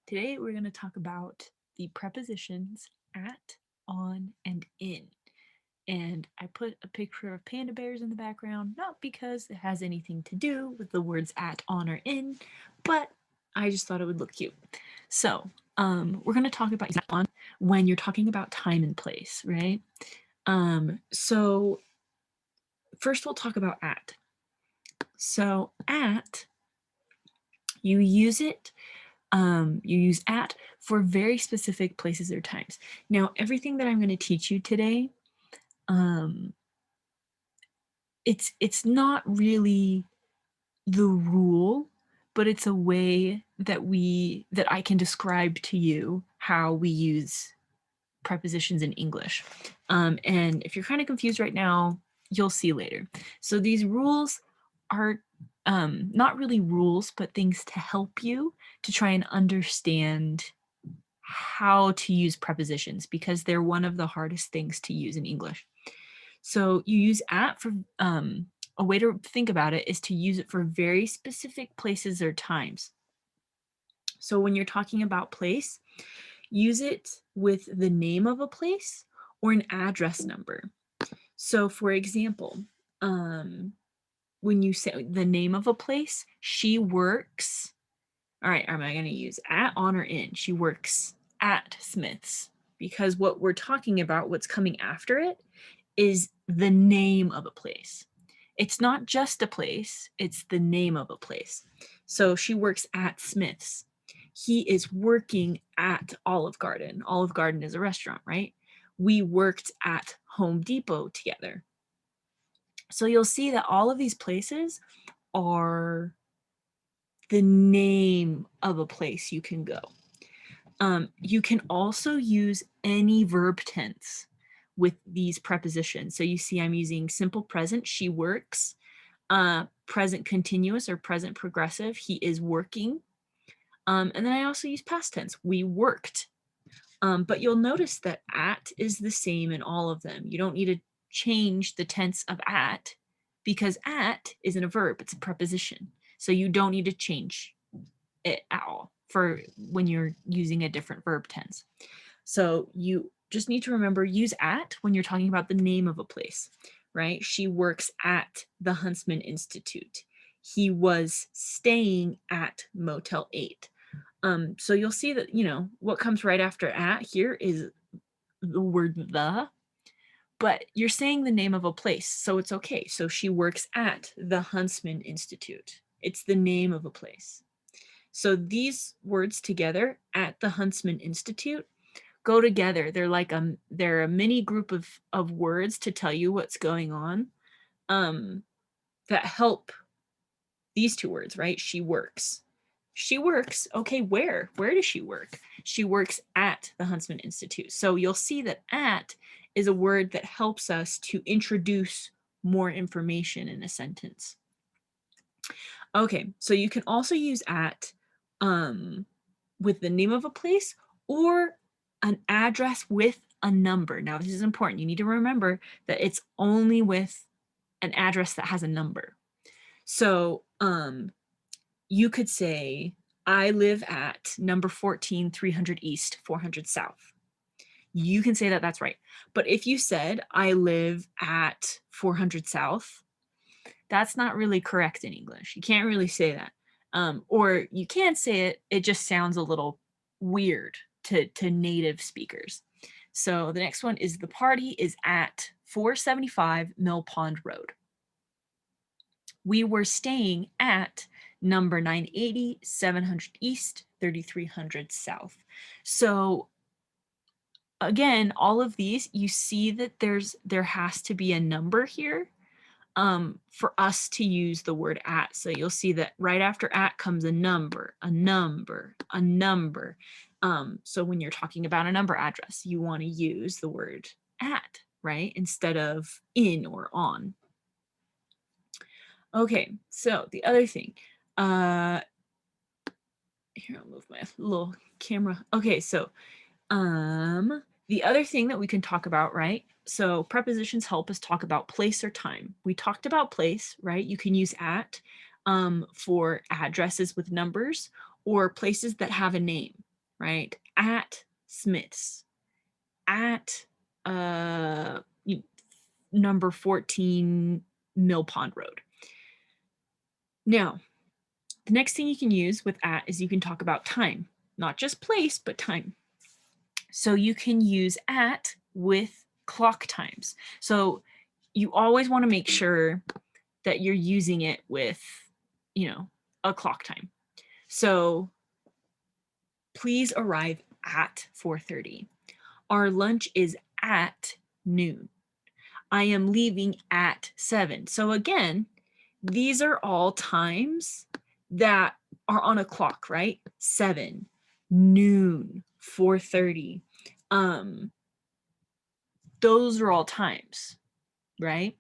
Today we're going to talk about the prepositions at, on, and in. And I put a picture of panda bears in the background, not because it has anything to do with the words at, on, or in, but I just thought it would look cute. So we're going to talk about on when you're talking about time and place, right? So first we'll talk about at. So at, you use it you use at for very specific places or times. Now, everything that I'm going to teach you today, um, it's not really the rule, but it's a way that I can describe to you how we use prepositions in English. And if you're kind of confused right now, you'll see later. So these rules are not really rules, but things to help you to try and understand how to use prepositions because they're one of the hardest things to use in English. So you use at for a way to think about it is to use it for very specific places or times. So when you're talking about place, use it with the name of a place or an address number. So for example, when you say the name of a place, she works. All right, am I going to use at, on, or in? She works at Smith's because what we're talking about, what's coming after it, is the name of a place. It's not just a place, it's the name of a place. So she works at Smith's. He is working at Olive Garden. Olive Garden is a restaurant, right? We worked at Home Depot together. So you'll see that all of these places are the name of a place you can go. You can also use any verb tense with these prepositions. So you see I'm using simple present, she works, present continuous or present progressive, he is working. And then I also use past tense, we worked. But you'll notice that at is the same in all of them. You don't need to change the tense of at because at isn't a verb, it's a preposition. So you don't need to change it at all for when you're using a different verb tense. So you just need to remember use at when you're talking about the name of a place, right? She works at the Huntsman Institute. He was staying at Motel 8. So you'll see that, what comes right after at here is the word the, but you're saying the name of a place, so it's okay. So she works at the Huntsman Institute. It's the name of a place. So these words together, at the Huntsman Institute, go together. They're a mini group of words to tell you what's going on that help these two words, right? She works. She works. Okay, where? Where does she work? She works at the Huntsman Institute. So you'll see that at is a word that helps us to introduce more information in a sentence. Okay, so you can also use at with the name of a place or an address with a number. Now, this is important. You need to remember that it's only with an address that has a number. So you could say, I live at number 14, 300 East, 400 South. You can say that that's right. But if you said, I live at 400 South, that's not really correct in English. You can't really say that. Or you can say it, it just sounds a little weird to native speakers. So the next one is the party is at 475 Mill Pond Road. We were staying at number 980, 700 East, 3300 South. So again, all of these, you see that there has to be a number here for us to use the word at. So you'll see that right after at comes a number, a number, a number. So when you're talking about a number address, you want to use the word at, right? Instead of in or on. Okay, so the other thing, here I'll move my little camera. Okay, so the other thing that we can talk about, right? So prepositions help us talk about place or time. We talked about place, right? You can use at for addresses with numbers or places that have a name. right? At Smith's, at number 14 Mill Pond Road. Now, the next thing you can use with at is you can talk about time, not just place, but time. So you can use at with clock times. So you always want to make sure that you're using it with, a clock time. So please arrive at 4:30. Our lunch is at noon. I am leaving at 7. So again, these are all times that are on a clock, right? 7, noon, 4:30. Those are all times, right?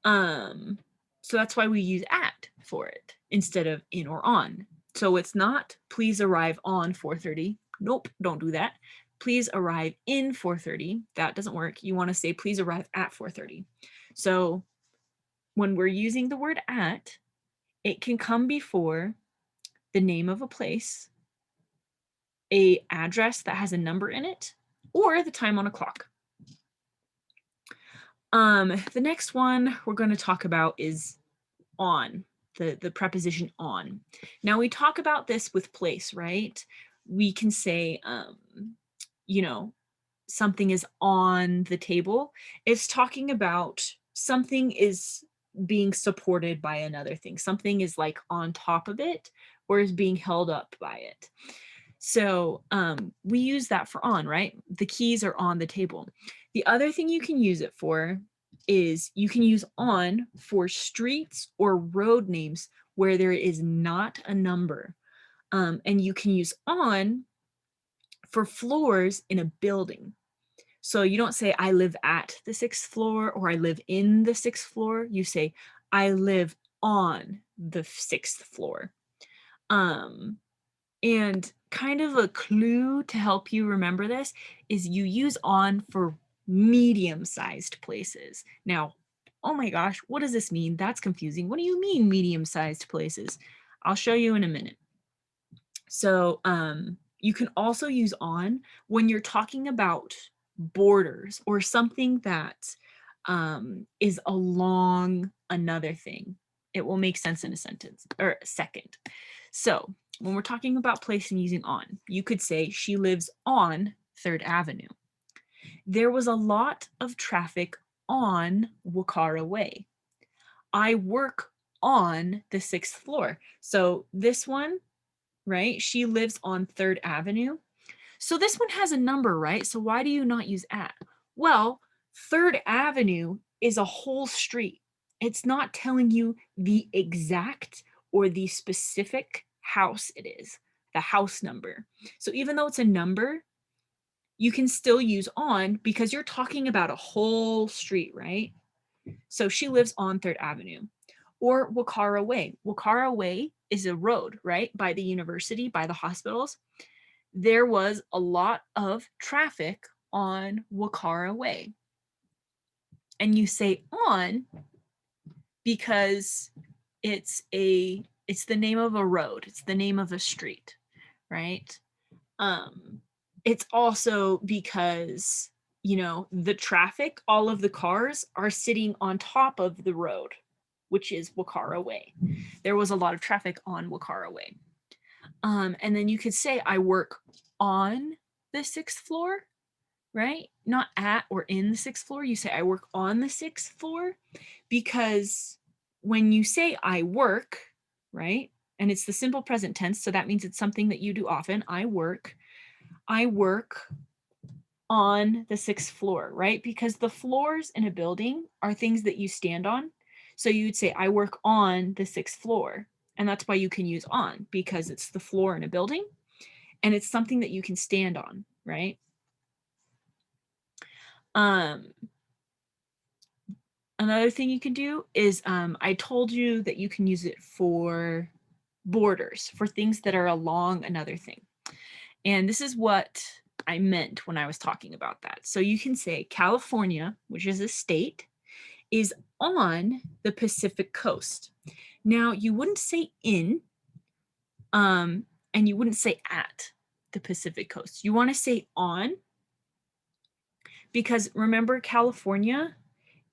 So that's why we use at for it instead of in or on. So it's not please arrive on 4:30. Nope, don't do that. Please arrive in 4:30. That doesn't work. You want to say please arrive at 4:30. So when we're using the word at, it can come before the name of a place, a address that has a number in it, or the time on a clock. The next one we're going to talk about is on, the preposition on. Now we talk about this with place, right? We can say, something is on the table. It's talking about something is being supported by another thing. Something is like on top of it or is being held up by it. So we use that for on, right? The keys are on the table. The other thing you can use it for is you can use on for streets or road names where there is not a number. And you can use on for floors in a building. So you don't say, I live at the 6th floor or I live in the 6th floor. You say, I live on the 6th floor. And kind of a clue to help you remember this is you use on for medium-sized places. Now, oh my gosh, what does this mean? That's confusing. What do you mean medium-sized places? I'll show you in a minute. So you can also use on when you're talking about borders or something that is along another thing. It will make sense in a sentence or a second. So when we're talking about place and using on, you could say she lives on 3rd Avenue. There was a lot of traffic on Wakara Way. I work on the 6th floor. So this one, right? She lives on 3rd Avenue. So this one has a number, right? So why do you not use at? Well, 3rd Avenue is a whole street. It's not telling you the exact or the specific house it is, the house number. So even though it's a number, you can still use on because you're talking about a whole street, right? So she lives on 3rd Avenue. Or Wakara Way. Wakara Way is a road, right? By the university, by the hospitals. There was a lot of traffic on Wakara Way. And you say on because it's the name of a road, it's the name of a street, right? It's also because, the traffic, all of the cars are sitting on top of the road, which is Wakara Way. There was a lot of traffic on Wakara Way. And then you could say, I work on the 6th floor, right? Not at or in the 6th floor. You say, I work on the 6th floor because when you say I work, right? And it's the simple present tense. So that means it's something that you do often. I work on the 6th floor, right? Because the floors in a building are things that you stand on. So you'd say, I work on the 6th floor. And that's why you can use on because it's the floor in a building and it's something that you can stand on, right? Another thing you can do is I told you that you can use it for borders, for things that are along another thing. And this is what I meant when I was talking about that. So you can say California, which is a state, is on the Pacific coast. Now, you wouldn't say in, and you wouldn't say at. the Pacific coast. You want to say on, because remember, California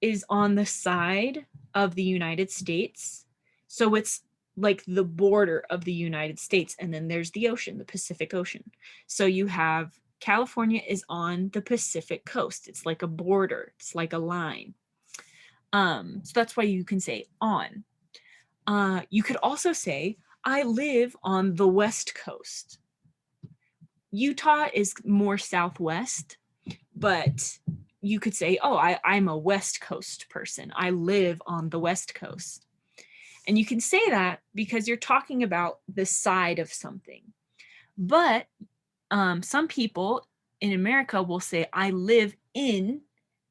is on the side of the United States. So it's like the border of the United States. And then there's the ocean, the Pacific Ocean. So you have California is on the Pacific coast. It's like a border. It's like a line. So that's why you can say on. You could also say, I live on the West Coast. Utah is more southwest, but you could say, oh, I'm a West Coast person. I live on the West Coast. And you can say that because you're talking about the side of something. But some people in America will say, I live in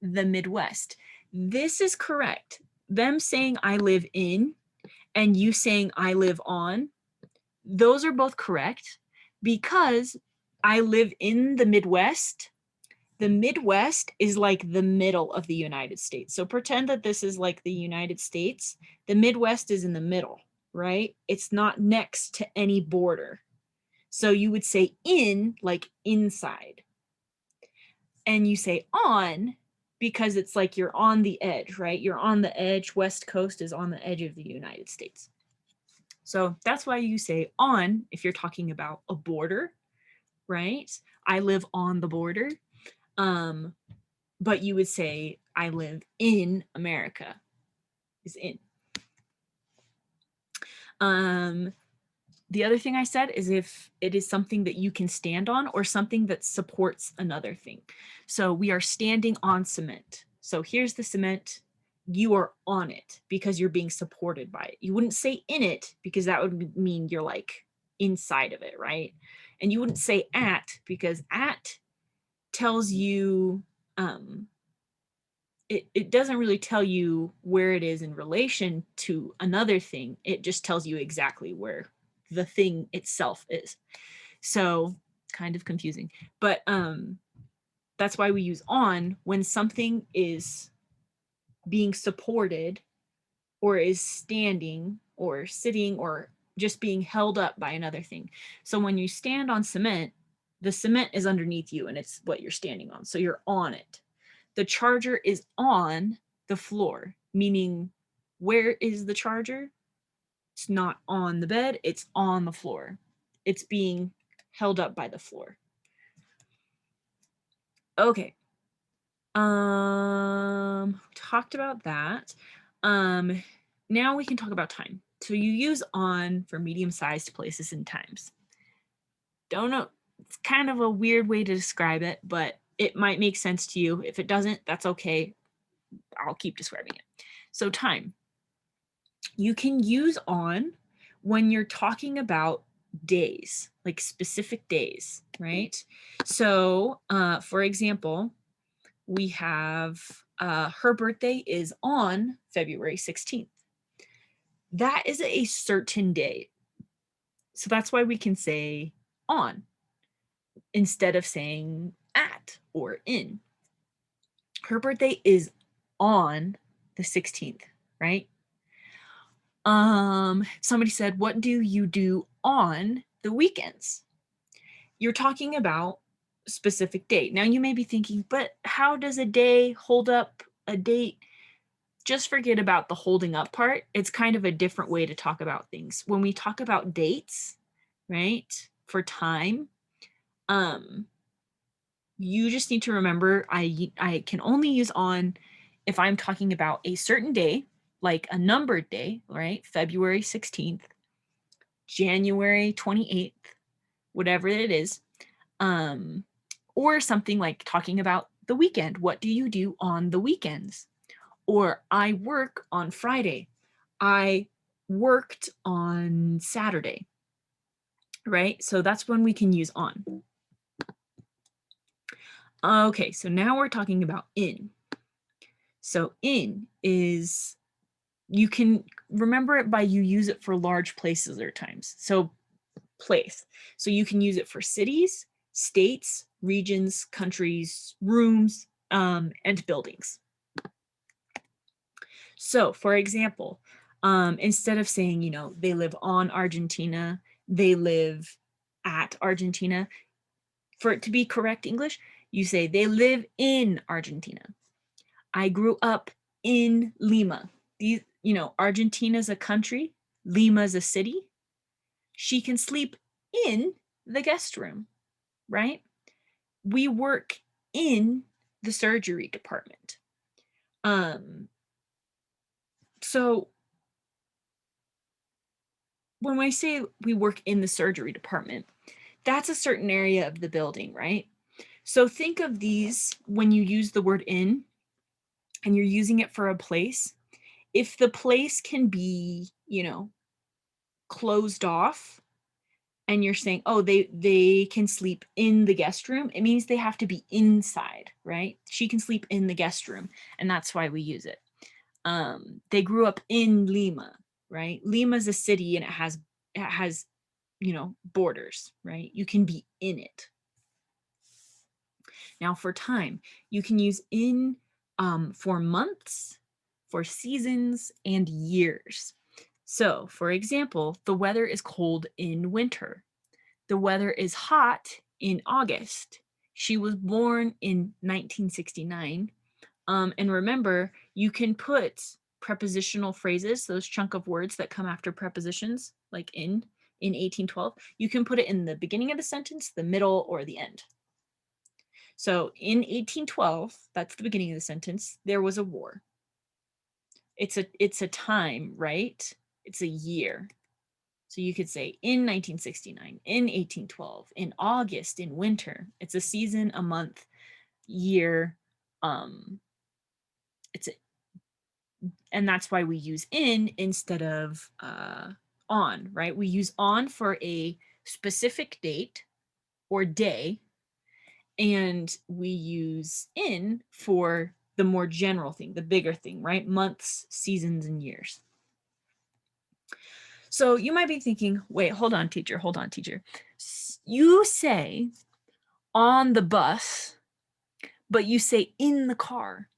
the Midwest. This is correct. Them saying I live in and you saying I live on, those are both correct because I live in the Midwest. The Midwest is like the middle of the United States. So pretend that this is like the United States. The Midwest is in the middle, right? It's not next to any border. So you would say in, like inside. And you say on because it's like you're on the edge, right? You're on the edge. West Coast is on the edge of the United States. So that's why you say on if you're talking about a border, right? I live on the border. But you would say I live in America is in. The other thing I said is if it is something that you can stand on or something that supports another thing. So we are standing on cement. So here's the cement. You are on it because you're being supported by it. You wouldn't say in it because that would mean you're like inside of it, right? And you wouldn't say at because at tells you, it doesn't really tell you where it is in relation to another thing. It just tells you exactly where the thing itself is. So kind of confusing, but that's why we use on when something is being supported or is standing or sitting or just being held up by another thing. So when you stand on cement, the cement is underneath you and it's what you're standing on. So you're on it. The charger is on the floor, meaning where is the charger? It's not on the bed, it's on the floor. It's being held up by the floor. Okay. Talked about that. Now we can talk about time. So you use on for medium-sized places and times. Don't know, it's kind of a weird way to describe it, but it might make sense to you. If it doesn't, that's okay. I'll keep describing it. So time. You can use on when you're talking about days, like specific days, right? So for example, we have her birthday is on February 16th. That is a certain day. So that's why we can say on instead of saying at or in. Her birthday is on the 16th, right? Somebody said, what do you do on the weekends? You're talking about a specific date. Now you may be thinking, but how does a day hold up a date? Just forget about the holding up part. It's kind of a different way to talk about things. When we talk about dates, right, for time, you just need to remember I can only use on if I'm talking about a certain day, like a numbered day, right? February 16th, January 28th, whatever it is. Or something like talking about the weekend. What do you do on the weekends? Or I work on Friday. I worked on Saturday, right? So that's when we can use on. Okay, so now we're talking about in. So in is, you can remember it by you use it for large places or times. So place. So you can use it for cities, states, regions, countries, rooms, and buildings. So for example, instead of saying, they live on Argentina, they live at Argentina, For it to be correct English, you say they live in Argentina. I grew up in Lima. These, Argentina's a country, Lima's a city. She can sleep in the guest room, right? We work in the surgery department. So when I say we work in the surgery department, that's a certain area of the building, right? So think of these when you use the word in and you're using it for a place. If the place can be, closed off, and you're saying, oh, they can sleep in the guest room, it means they have to be inside, right? She can sleep in the guest room, and that's why we use it. They grew up in Lima, right? Lima's a city and it has borders, right? You can be in it. Now for time, you can use in for months, for seasons, and years. So for example, the weather is cold in winter. The weather is hot in August. She was born in 1969. And remember, you can put prepositional phrases, those chunk of words that come after prepositions, like in 1812, you can put it in the beginning of the sentence, the middle, or the end. So in 1812, that's the beginning of the sentence, there was a war. It's a time, right? It's a year. So you could say in 1969, in 1812, in August, in winter. It's a season, a month, year. And that's why we use in instead of on, right? We use on for a specific date or day, and we use in for the more general thing, the bigger thing, right? Months, seasons, and years. So you might be thinking, wait, hold on, teacher. You say on the bus, but you say in the car.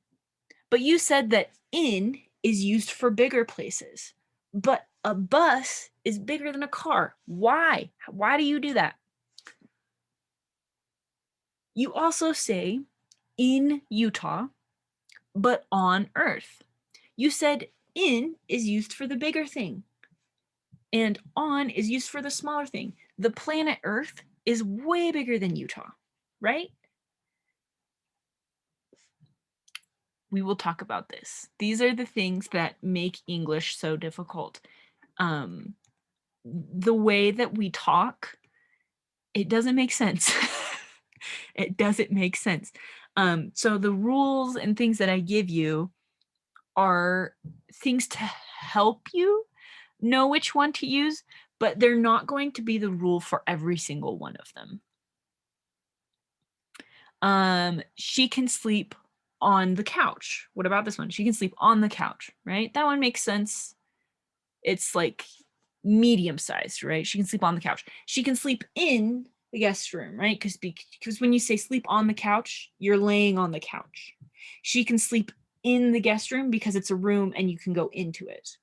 But you said that in is used for bigger places. But a bus is bigger than a car. Why? Why do you do that? You also say in Utah, but on Earth. You said in is used for the bigger thing, and on is used for the smaller thing. The planet Earth is way bigger than Utah, right? We will talk about this. These are the things that make English so difficult. The way that we talk, it doesn't make sense. It doesn't make sense. So the rules and things that I give you are things to help you know which one to use, but they're not going to be the rule for every single one of them. She can sleep on the couch. What about this one? She can sleep on the couch, right? That one makes sense. It's like medium sized, right? She can sleep on the couch. She can sleep in the guest room, right? Because when you say sleep on the couch, you're laying on the couch. She can sleep in the guest room because it's a room and you can go into it.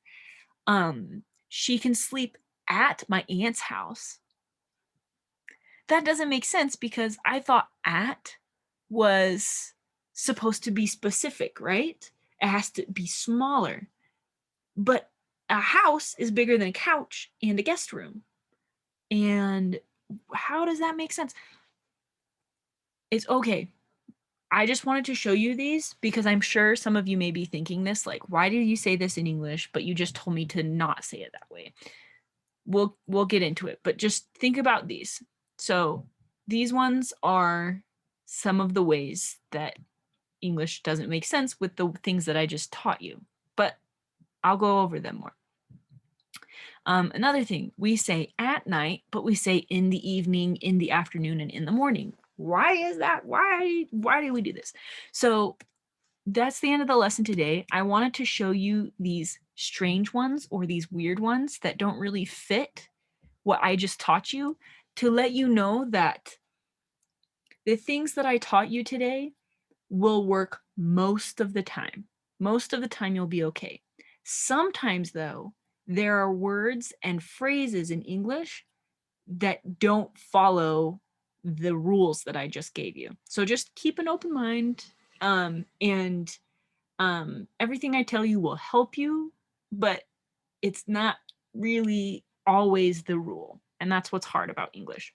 She can sleep at my aunt's house. That doesn't make sense because I thought at was supposed to be specific, right? It has to be smaller. But a house is bigger than a couch and a guest room. And how does that make sense? It's okay. I just wanted to show you these because I'm sure some of you may be thinking this, like, why did you say this in English, but you just told me to not say it that way? We'll get into it, but just think about these. So these ones are some of the ways that English doesn't make sense with the things that I just taught you, but I'll go over them more. Another thing, we say at night, but we say in the evening, in the afternoon, and in the morning. Why is that? Why do we do this? So that's the end of the lesson today. I wanted to show you these strange ones or these weird ones that don't really fit what I just taught you, to let you know that the things that I taught you today will work most of the time. Most of the time you'll be okay. Sometimes though, there are words and phrases in English that don't follow the rules that I just gave you. So just keep an open mind, and everything I tell you will help you, but it's not really always the rule. And that's what's hard about English.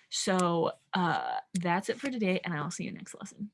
So that's it for today, and I'll see you next lesson.